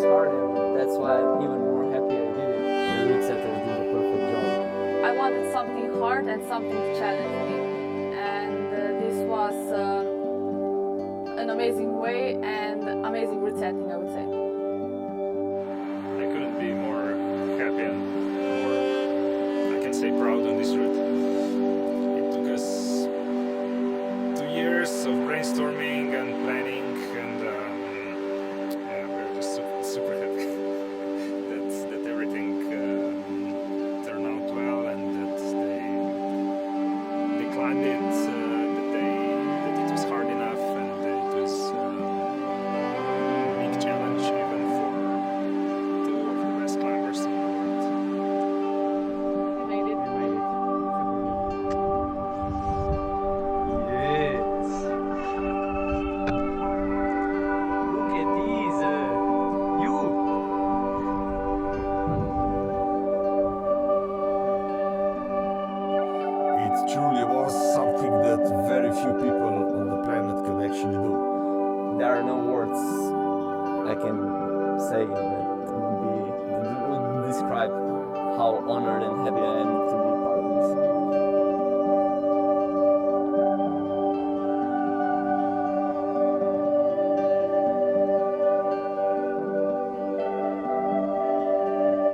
was hard, and that's why I'm even more happy I did it. The resetters did a perfect job. I wanted something hard and something to challenge me, and this was an amazing way and amazing resetting, I would say. I couldn't be more happy and more, I can say, proud on this route. It took us 2 years of brainstorming and planning, and yeah, we're just super happy that everything turned out well, and that they climbed it, that it was hard enough, and it was a big challenge even for two of the best climbers in the world. We made it. Yes! Look at these! You! It truly was something that very few people on the planet can actually do. There are no words I can say that would describe how honored and happy I am to be part of this.